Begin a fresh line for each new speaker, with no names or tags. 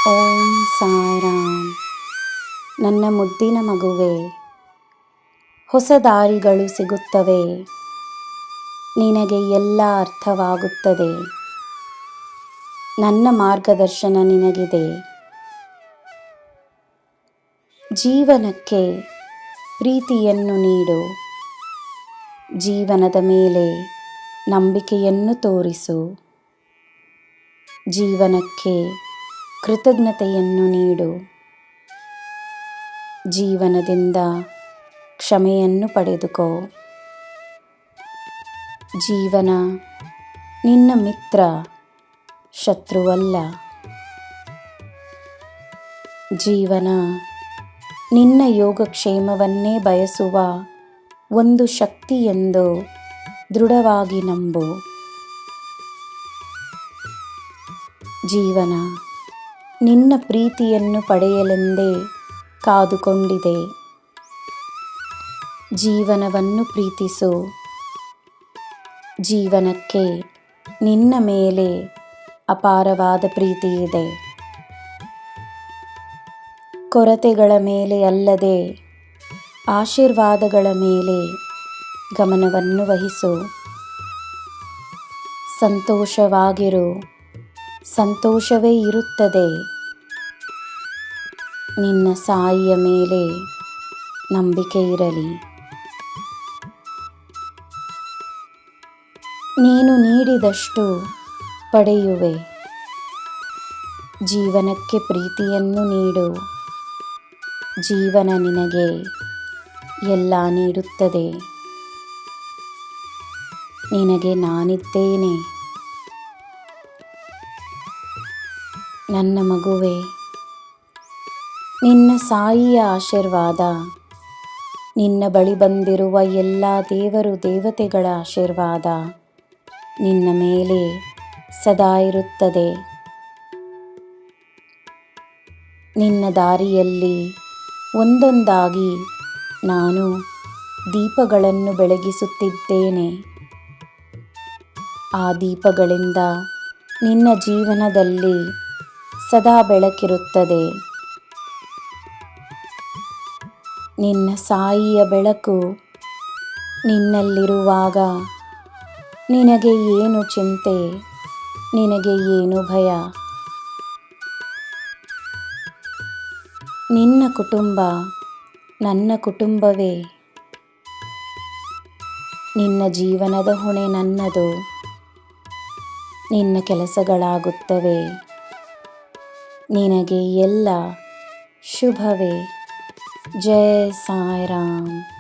ಓಂ ಸಾಯಿರಾಮ್. ನನ್ನ ಮುದ್ದಿನ ಮಗುವೆ, ಹೊಸ ದಾರಿಗಳು ಸಿಗುತ್ತವೆ. ನಿನಗೆ ಎಲ್ಲ ಅರ್ಥವಾಗುತ್ತದೆ. ನನ್ನ ಮಾರ್ಗದರ್ಶನ ನಿನಗಿದೆ. ಜೀವನಕ್ಕೆ ಪ್ರೀತಿಯನ್ನು ನೀಡು. ಜೀವನದ ಮೇಲೆ ನಂಬಿಕೆಯನ್ನು ತೋರಿಸು. ಜೀವನಕ್ಕೆ ಕೃತಜ್ಞತೆಯನ್ನು ನೀಡು. ಜೀವನದಿಂದ ಕ್ಷಮೆಯನ್ನು ಪಡೆದುಕೋ. ಜೀವನ ನಿನ್ನ ಮಿತ್ರ, ಶತ್ರುವಲ್ಲ. ಜೀವನ ನಿನ್ನ ಯೋಗಕ್ಷೇಮವನ್ನೇ ಬಯಸುವ ಒಂದು ಶಕ್ತಿ ಎಂದು ದೃಢವಾಗಿ ನಂಬು. ಜೀವನ ನಿನ್ನ ಪ್ರೀತಿಯನ್ನು ಪಡೆಯಲೆಂದೇ ಕಾದುಕೊಂಡಿದೆ. ಜೀವನವನ್ನು ಪ್ರೀತಿಸು. ಜೀವನಕ್ಕೆ ನಿನ್ನ ಮೇಲೆ ಅಪಾರವಾದ ಪ್ರೀತಿ ಇದೆ. ಕೊರತೆಗಳ ಮೇಲೆ ಅಲ್ಲದೆ ಆಶೀರ್ವಾದಗಳ ಮೇಲೆ ಗಮನವನ್ನು ವಹಿಸು. ಸಂತೋಷವಾಗಿರು. ಸಂತೋಷವೇ ಇರುತ್ತದೆ. ನಿನ್ನ ಸಾಯಿಯ ಮೇಲೆ ನಂಬಿಕೆ ಇರಲಿ. ನೀನು ನೀಡಿದಷ್ಟು ಪಡೆಯುವೆ. ಜೀವನಕ್ಕೆ ಪ್ರೀತಿಯನ್ನು ನೀಡು. ಜೀವನ ನಿನಗೆ ಎಲ್ಲ ನೀಡುತ್ತದೆ. ನಿನಗೆ ನಾನಿದ್ದೇನೆ. ನನ್ನ ಮಗುವೆ, ನಿನ್ನ ಸಾಯಿಯ ಆಶೀರ್ವಾದ, ನಿನ್ನ ಬಳಿ ಬಂದಿರುವ ಎಲ್ಲ ದೇವರು ದೇವತೆಗಳ ಆಶೀರ್ವಾದ ನಿನ್ನ ಮೇಲೆ ಸದಾ ಇರುತ್ತದೆ. ನಿನ್ನ ದಾರಿಯಲ್ಲಿ ಒಂದೊಂದಾಗಿ ನಾನು ದೀಪಗಳನ್ನು ಬೆಳಗಿಸುತ್ತಿದ್ದೇನೆ. ಆ ದೀಪಗಳಿಂದ ನಿನ್ನ ಜೀವನದಲ್ಲಿ ಸದಾ ಬೆಳಕಿರುತ್ತದೆ. ನಿನ್ನ ಸಾಯಿಯ ಬೆಳಕು ನಿನ್ನಲ್ಲಿರುವಾಗ ನಿನಗೆ ಏನು ಚಿಂತೆ, ನಿನಗೆ ಏನು ಭಯ? ನಿನ್ನ ಕುಟುಂಬ ನನ್ನ ಕುಟುಂಬವೇ. ನಿನ್ನ ಜೀವನದ ಹೊಣೆ ನನ್ನದು. ನಿನ್ನ ಕೆಲಸಗಳಾಗುತ್ತವೆ. ನಿನಗೆ ಎಲ್ಲ ಶುಭವೇ. ಜೈ ಸಾಯಿರಾಮ್.